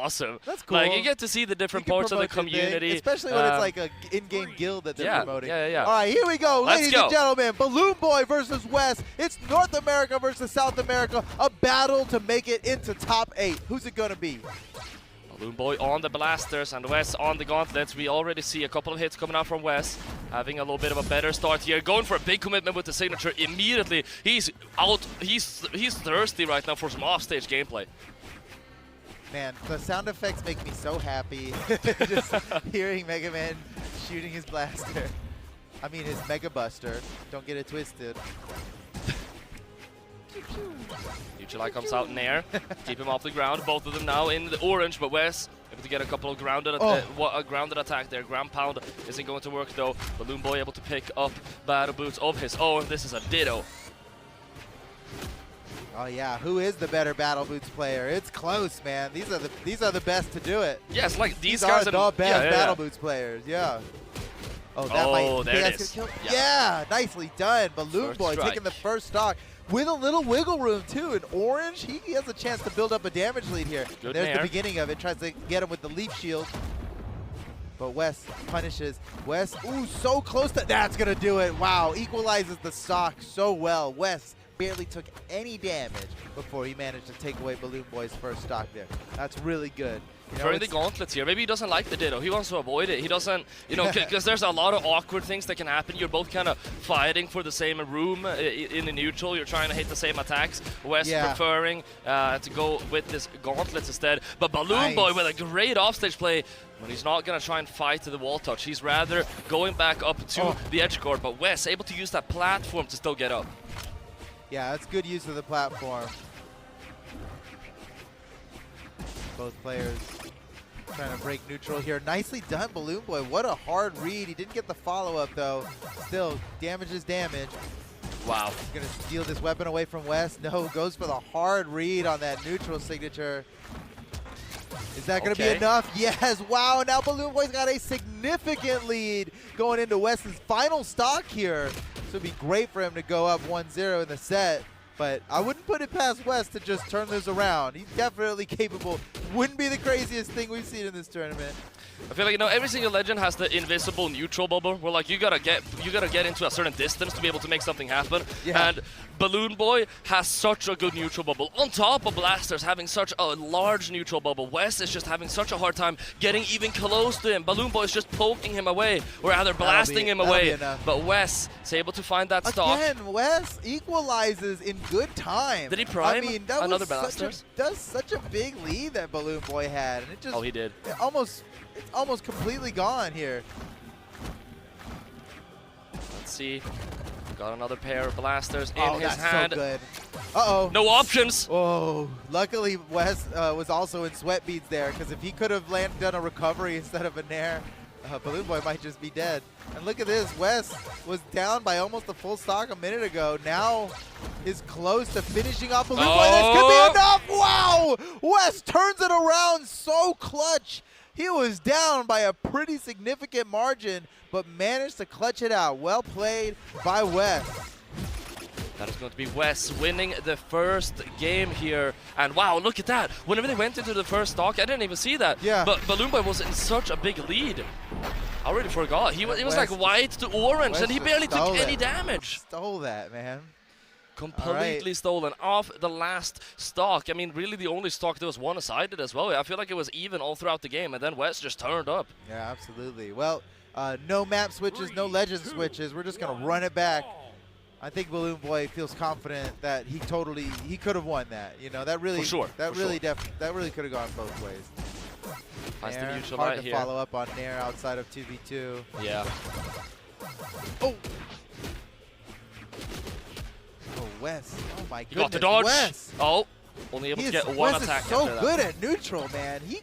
awesome. That's cool. Like, you get to see the different parts of the community. Especially when it's like an in-game guild that they're promoting. Yeah. All right, here we go. Ladies and gentlemen, BalloonBoy versus Wess. It's North America versus South America. A battle to make it into top 8. Who's it going to be? BalloonBoy on the blasters and Wess on the gauntlets. We already see a couple of hits coming out from Wess, having a little bit of a better start here, going for a big commitment with the signature immediately. He's out. He's thirsty right now for some offstage gameplay. Man, the sound effects make me so happy. Just hearing Mega Man shooting his blaster. I mean his Mega Buster. Don't get it twisted. Neutralite comes out in air, keep him off the ground. Both of them now in the orange, but Wess able to get a couple of grounded attack there. Ground pound isn't going to work though. BalloonBoy able to pick up battle boots of his own. This is a ditto. Oh yeah, who is the better battle boots player? It's close, man. These are the best to do it. Yes, like these guys are the best battle boots players. Yeah. Oh, that might. There it is. Yeah, nicely done. BalloonBoy taking the first stock. With a little wiggle room, too. In orange, he has a chance to build up a damage lead here. There's the beginning of it. Tries to get him with the leaf shield. But Wess punishes. Wess, ooh, so close to... That's going to do it. Wow, equalizes the stock so well. Wess barely took any damage before he managed to take away BalloonBoy's first stock there. That's really good. Preferring the gauntlets here. Maybe he doesn't like the ditto. He wants to avoid it. He doesn't, because there's a lot of awkward things that can happen. You're both kind of fighting for the same room in the neutral. You're trying to hit the same attacks. Wess preferring to go with this gauntlets instead. But BalloonBoy with a great offstage play. When he's not going to try and fight to the wall touch. He's rather going back up to the edge guard. But Wess able to use that platform to still get up. Yeah, that's good use of the platform. Both players trying to break neutral here. Nicely done, BalloonBoy. What a hard read. He didn't get the follow-up, though. Still, damage is damage. Wow. He's going to steal this weapon away from Wess. No, goes for the hard read on that neutral signature. Is that going to be enough? Yes. Wow, now BalloonBoy's got a significant lead going into Wess's final stock here. So it'd be great for him to go up 1-0 in the set. But I wouldn't put it past Wess to just turn this around. He's definitely capable. Wouldn't be the craziest thing we've seen in this tournament. I feel like, every single legend has the invisible neutral bubble where, like, you gotta get into a certain distance to be able to make something happen. Yeah. And BalloonBoy has such a good neutral bubble. On top of Blasters having such a large neutral bubble, Wess is just having such a hard time getting even close to him. BalloonBoy is just poking him away, or rather blasting him away. But Wess is able to find that stock. Again, Wess equalizes in good time. Did he prime that another was Blasters? That's such a big lead that BalloonBoy had. And it just, he did. It's almost completely gone here. Let's see. Got another pair of blasters in his hand. So good. Uh-oh. No options. Oh, luckily Wess was also in sweat beads there, because if he could have done a recovery instead of a nair, BalloonBoy might just be dead. And look at this. Wess was down by almost a full stock a minute ago. Now is close to finishing off BalloonBoy. This could be enough. Wow. Wess turns it around so clutch. He was down by a pretty significant margin, but managed to clutch it out. Well played by Wess. That is going to be Wess winning the first game here. And wow, look at that. Whenever they went into the first stock, I didn't even see that. Yeah. But BalloonBoy was in such a big lead. I already forgot. It was like white to orange, and he barely took any damage. Stole that, man. Completely stolen off the last stock. I mean, really the only stock that was one-sided as well. I feel like it was even all throughout the game, and then Wess just turned up. Yeah, absolutely. Well, no map switches, no legend switches. We're just going to run it back. I think BalloonBoy feels confident that he could have won that. That really, that really could have gone both ways. Nair, hard to follow up on Nair outside of 2v2. Yeah. Oh, Wess. Oh my goodness. Got the dodge. Wess. Oh, only able to get one attack. Wess is so good at neutral, man. He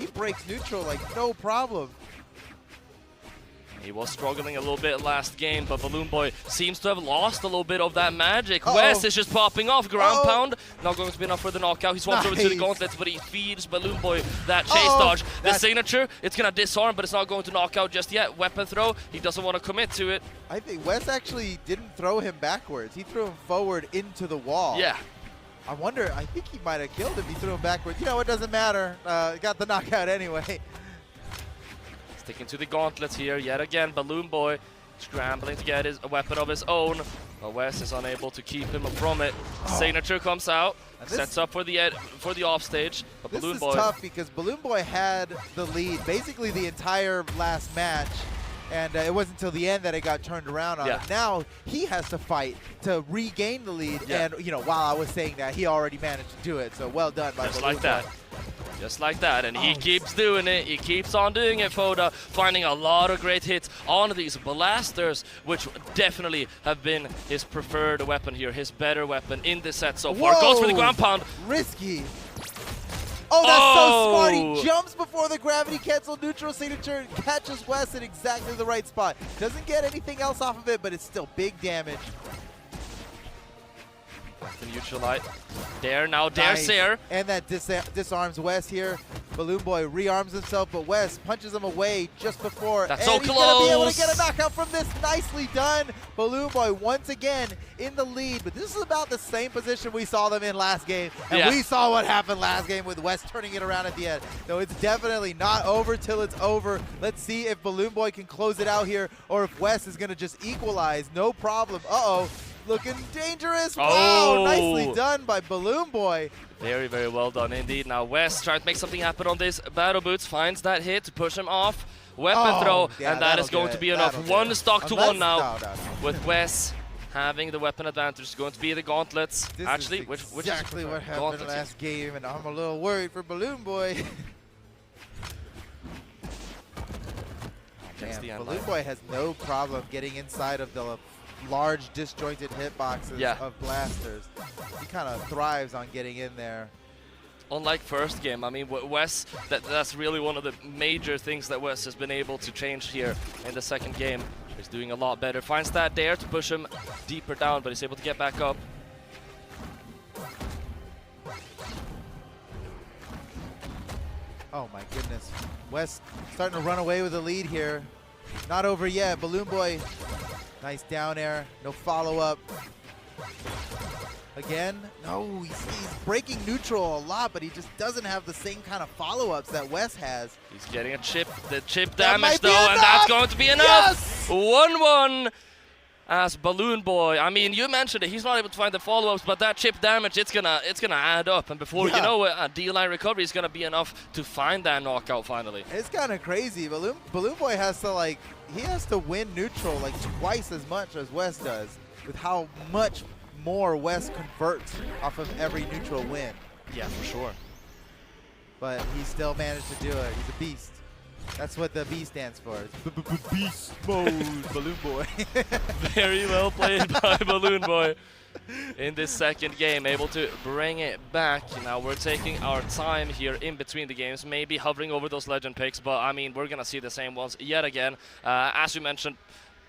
breaks neutral like no problem. He was struggling a little bit last game, but BalloonBoy seems to have lost a little bit of that magic. Wess is just popping off. Ground pound. Not going to be enough for the knockout. He swaps over to the gauntlets, but he feeds BalloonBoy that chase dodge. The signature, it's going to disarm, but it's not going to knock out just yet. Weapon throw. He doesn't want to commit to it. I think Wess actually didn't throw him backwards. He threw him forward into the wall. Yeah. I wonder, I think he might have killed him. He threw him backwards. You know, it doesn't matter. Got the knockout anyway. Sticking to the gauntlets here yet again. BalloonBoy scrambling to get a weapon of his own. But Wess is unable to keep him from it. Signature comes out, sets up for the offstage. But This BalloonBoy is tough because BalloonBoy had the lead basically the entire last match. And it wasn't until the end that it got turned around on him. Now he has to fight to regain the lead. And, you know, while I was saying that, he already managed to do it. So well done by Just like that. Just like that. And he keeps doing it. He keeps on doing it, Foda. Finding a lot of great hits on these blasters, which definitely have been his preferred weapon here. His better weapon in this set so far. Goes for the ground pound. Risky. Oh, that's so smart. He jumps before the gravity cancel neutral signature and catches Wess in exactly the right spot. Doesn't get anything else off of it, but it's still big damage. The neutral light. Dare now, Dare Sair. And that disarms Wess here. BalloonBoy rearms himself, but Wess punches him away just before. That's so close. He's going to be able to get a knockout from this. Nicely done. BalloonBoy once again in the lead, but this is about the same position we saw them in last game. And we saw what happened last game with Wess turning it around at the end. So it's definitely not over till it's over. Let's see if BalloonBoy can close it out here or if Wess is going to just equalize. No problem. Uh-oh. Looking dangerous. Wow, nicely done by BalloonBoy. Very, very well done indeed. Now Wess trying to make something happen on this battle boots, finds that hit to push him off. Weapon throw, and that is going to be enough. One stock to one now with Wess having the weapon advantage. It's going to be the gauntlets. This Actually, is which exactly what happened last game, and I'm a little worried for BalloonBoy. BalloonBoy has no problem getting inside of the large disjointed hitboxes of blasters. He kind of thrives on getting in there. Unlike first game, I mean, Wess, that's really one of the major things that Wess has been able to change here in the second game. He's doing a lot better. Finds that Dare to push him deeper down, but he's able to get back up. Oh my goodness. Wess starting to run away with the lead here. Not over yet. BalloonBoy, nice down air, no follow-up. Again, no, he's breaking neutral a lot, but he just doesn't have the same kind of follow-ups that Wess has. He's getting the chip damage though, and that's going to be enough. 1-1 as BalloonBoy. I mean, you mentioned it, he's not able to find the follow-ups, but that chip damage, it's gonna add up, and before you know it, a D-line recovery is gonna be enough to find that knockout finally. It's kind of crazy. BalloonBoy has to he has to win neutral like twice as much as Wess does, with how much more Wess converts off of every neutral win. Yeah, for sure. But he still managed to do it. He's a beast. That's what the B stands for. It's beast mode, BalloonBoy. Very well played by BalloonBoy in this second game, able to bring it back. Now we're taking our time here in between the games, maybe hovering over those legend picks, but I mean, we're going to see the same ones yet again. As you mentioned,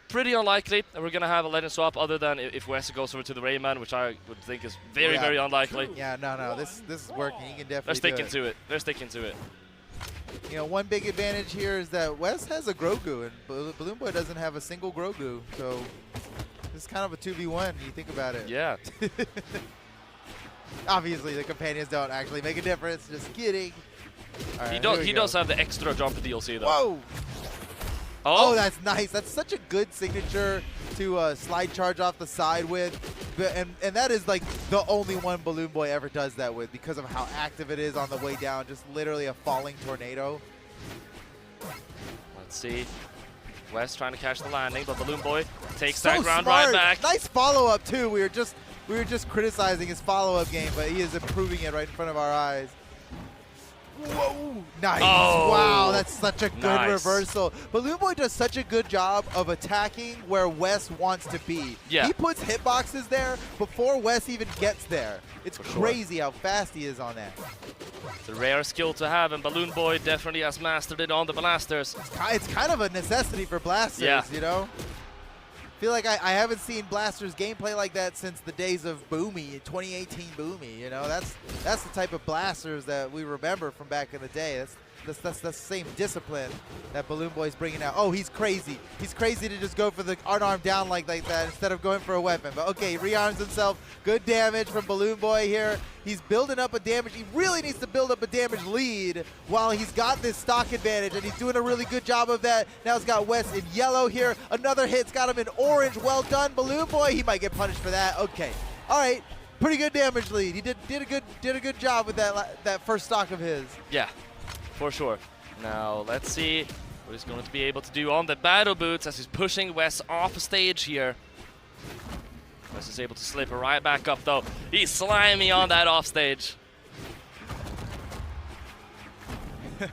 pretty unlikely that we're going to have a legend swap other than if Wess goes over to the Rayman, which I would think is very, very unlikely. Yeah, no, this is working. He can definitely They're sticking to it. They're sticking to it. You know, one big advantage here is that Wess has a Grogu, and BalloonBoy doesn't have a single Grogu, so this is kind of a 2v1 when you think about it. Yeah. Obviously, the companions don't actually make a difference. Just kidding. Right, he does have the extra jump DLC, though. Whoa! Oh, that's nice. That's such a good signature to slide charge off the side with. And that is like the only one BalloonBoy ever does that with because of how active it is on the way down. Just literally a falling tornado. Let's see. Wess trying to catch the landing, but BalloonBoy takes that ground smart. right back. Nice follow-up, too. We were just criticizing his follow-up game, but he is improving it right in front of our eyes. Whoa, nice. Oh, wow, that's such a good reversal. BalloonBoy does such a good job of attacking where Wess wants to be. Yeah. He puts hitboxes there before Wess even gets there. It's crazy how fast he is on that. It's a rare skill to have, and BalloonBoy definitely has mastered it on the blasters. It's kind of a necessity for blasters, you know? feel like I haven't seen Blaster's gameplay like that since the days of Boomy, 2018 Boomy. You know, that's the type of Blasters that we remember from back in the day. That's the same discipline that BalloonBoy's bringing out. Oh, he's crazy. He's crazy to just go for the unarmed down like that instead of going for a weapon. But okay, he rearms himself. Good damage from BalloonBoy here. He's building up a damage. He really needs to build up a damage lead while he's got this stock advantage, and he's doing a really good job of that. Now he's got Wess in yellow here. Another hit's got him in orange. Well done, BalloonBoy. He might get punished for that. Okay. All right. Pretty good damage lead. He did a good job with that first stock of his. Yeah. For sure. Now, let's see what he's going to be able to do on the battle boots as he's pushing Wess off stage here. Wess is able to slip right back up, though. He's slimy on that off stage.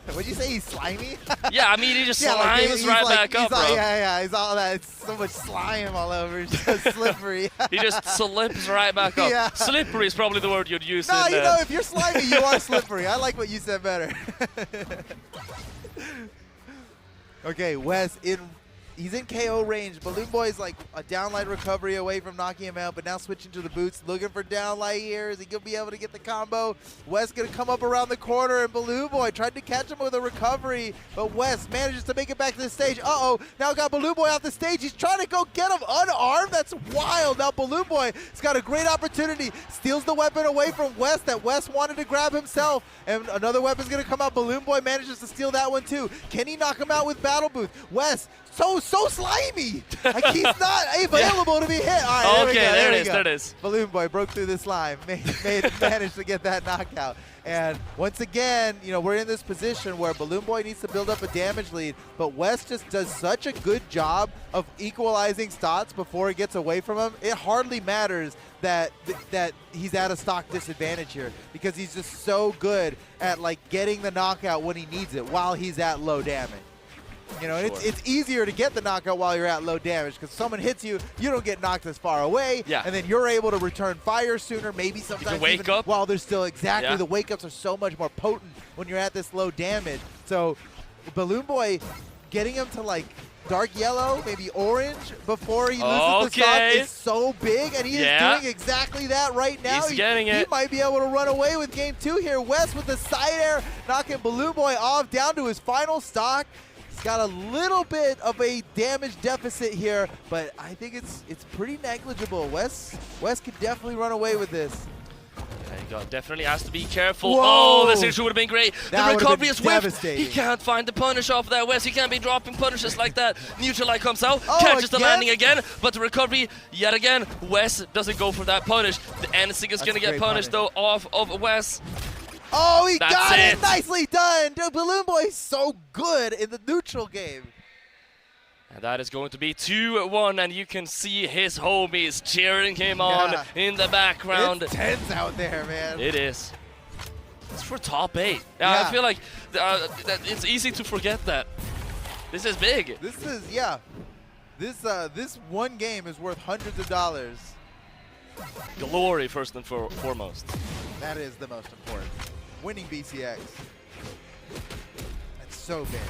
What'd you say? He's slimy? Yeah, I mean, he just slimes right back up, bro. Yeah, he's all that. It's so much slime all over. It's just slippery. He just slips right back up. Yeah. Slippery is probably the word you'd use. No, you know, if you're slimy, you are slippery. I like what you said better. Okay, Wess he's in KO range. BalloonBoy's like a downlight recovery away from knocking him out, but now switching to the boots, looking for downlight here. Is he going to be able to get the combo? Wess going to come up around the corner, and BalloonBoy tried to catch him with a recovery, but Wess manages to make it back to the stage. Uh-oh, now got BalloonBoy off the stage. He's trying to go get him unarmed. That's wild. Now BalloonBoy has got a great opportunity. Steals the weapon away from Wess that Wess wanted to grab himself, and another weapon's going to come out. BalloonBoy manages to steal that one too. Can he knock him out with Battle Booth? Wess, so slimy. Like, he's not available to be hit. All right, okay, there it is. BalloonBoy broke through the slime, managed to get that knockout. And once again, you know, we're in this position where BalloonBoy needs to build up a damage lead, but Wess just does such a good job of equalizing stats before he gets away from him. It hardly matters that he's at a stock disadvantage here, because he's just so good at like getting the knockout when he needs it while he's at low damage. You know, and it's easier to get the knockout while you're at low damage, because someone hits you, you don't get knocked as far away, and then you're able to return fire sooner, maybe sometimes wake up while there's still the wake-ups are so much more potent when you're at this low damage. So BalloonBoy getting him to like dark yellow, maybe orange, before he loses the stock is so big, and he is doing exactly that right now. He's getting it. He might be able to run away with game 2 here. Wess with the side air, knocking BalloonBoy off down to his final stock. He's got a little bit of a damage deficit here, but I think it's pretty negligible. Wess could definitely run away with this. Yeah, he definitely has to be careful. Whoa. Oh, this issue would have been great. That the recovery is whiffed. He can't find the punish off there, Wess. He can't be dropping punishes like that. Neutral light comes out, catches the landing again, but the recovery, yet again, Wess doesn't go for that punish. The NSync is going to get punished, though, off of Wess. Oh, he got it! Nicely done! Dude, BalloonBoy is so good in the neutral game. And that is going to be 2-1, and you can see his homies cheering him on in the background. It's tense out there, man. It is. It's for top 8. I feel like that it's easy to forget that. This is big. This is, this one game is worth hundreds of dollars. Glory, first and foremost. That is the most important. Winning BCX. That's so big.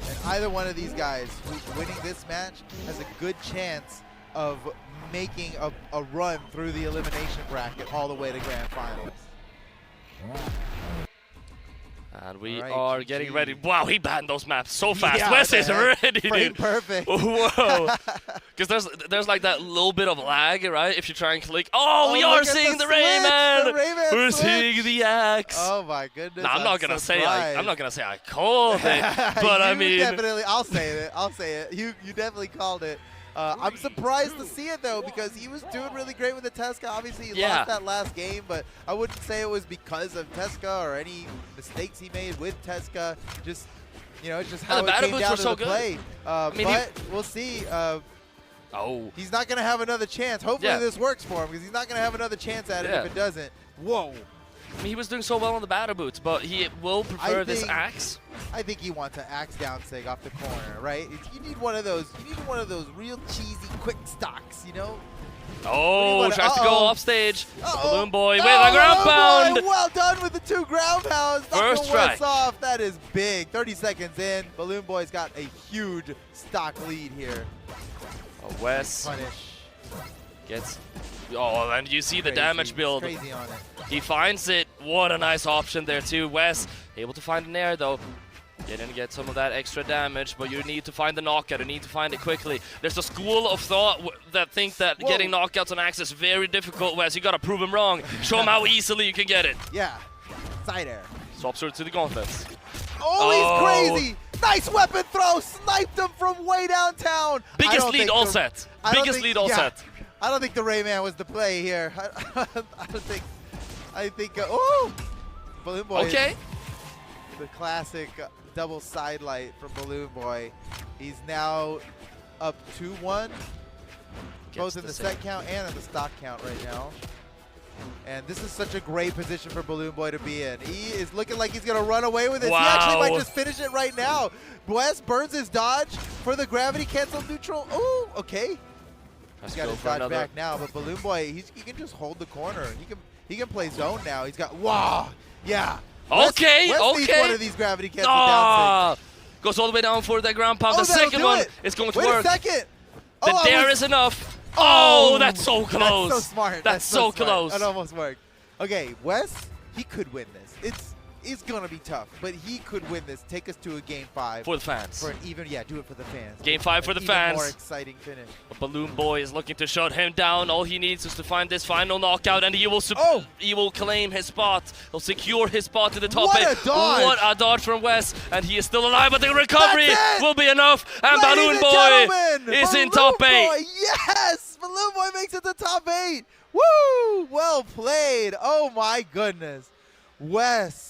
And either one of these guys who's winning this match has a good chance of making a run through the elimination bracket all the way to grand finals. And we are getting ready. Wow, he banned those maps so fast. Yeah, Wess is ready, dude. Perfect. Whoa. Because there's like that little bit of lag, right? If you try and click. Oh, we are seeing the Rayman. We're seeing the axe. Oh my goodness. Now, I'm not gonna say I called it, but I mean. Definitely, I'll say it. You definitely called it. I'm surprised to see it, though, because he was doing really great with the Tesca. Obviously, he lost that last game, but I wouldn't say it was because of Tesca or any mistakes he made with Tesca. Just, you know, it's just how it came down to the play. But we'll see. He's not going to have another chance. Hopefully this works for him, because he's not going to have another chance at it if it doesn't. Whoa. I mean, he was doing so well on the battle boots, but he will prefer this axe. I think he wants to axe down Sig off the corner, right? You need one of those. You need one of those real cheesy quick stocks, you know. Oh, tries to go off stage. BalloonBoy with a ground pound. Well done with the 2 ground pounds. First try. Off. That is big. 30 seconds in. BalloonBoy's got a huge stock lead here. Wess Punish. gets... Oh, and you see the Crazy. damage build. Crazy on it. He finds it. What a nice option there too. Wess able to find an air though. Get some of that extra damage, but you need to find the knockout. You need to find it quickly. There's a school of thought that think that getting knockouts on Axe is very difficult, Wess. You gotta prove him wrong. Show him how easily you can get it. Yeah. Side air. Swaps her to the gauntlets. Oh, he's crazy. Nice weapon throw. Sniped him from way downtown. Biggest lead all set. Biggest lead all set. I don't think the Rayman was the play here. I think, oh! BalloonBoy. Okay. The classic double sidelight from BalloonBoy. He's now up 2-1, both in the set count and in the stock count right now. And this is such a great position for BalloonBoy to be in. He is looking like he's going to run away with this. Wow. He actually might just finish it right now. Wess burns his dodge for the gravity cancel neutral. Oh, okay. He's got his dodge back now, but BalloonBoy, he can just hold the corner. He can play zone now. He's got, wow, yeah. Okay, Wess needs one of these gravity cancel down six. Goes all the way down for that ground pound. The second one is going to work. Wait a second. The dare is enough. Oh, that's so close. That's so smart. That's so close. That almost worked. Okay, Wess, he could win this. It's gonna be tough, but he could win this. Take us to a game 5 for the fans. For an even, yeah, do it for the fans. Game 5 for the fans. More exciting finish. But BalloonBoy is looking to shut him down. All he needs is to find this final knockout, and he will claim his spot. He'll secure his spot to the top 8. What a dodge! What a dodge from Wess, and he is still alive. But the recovery will be enough, and BalloonBoy is in top 8. Yes, BalloonBoy makes it to top 8. Woo! Well played. Oh my goodness, Wess.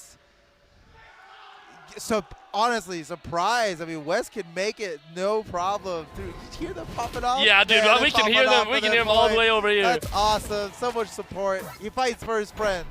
So honestly, surprised. I mean, Wess can make it no problem. Dude, did you hear them popping off? Yeah, dude, we can hear them. We can hear them all the way over here. That's awesome. So much support. He fights for his friends.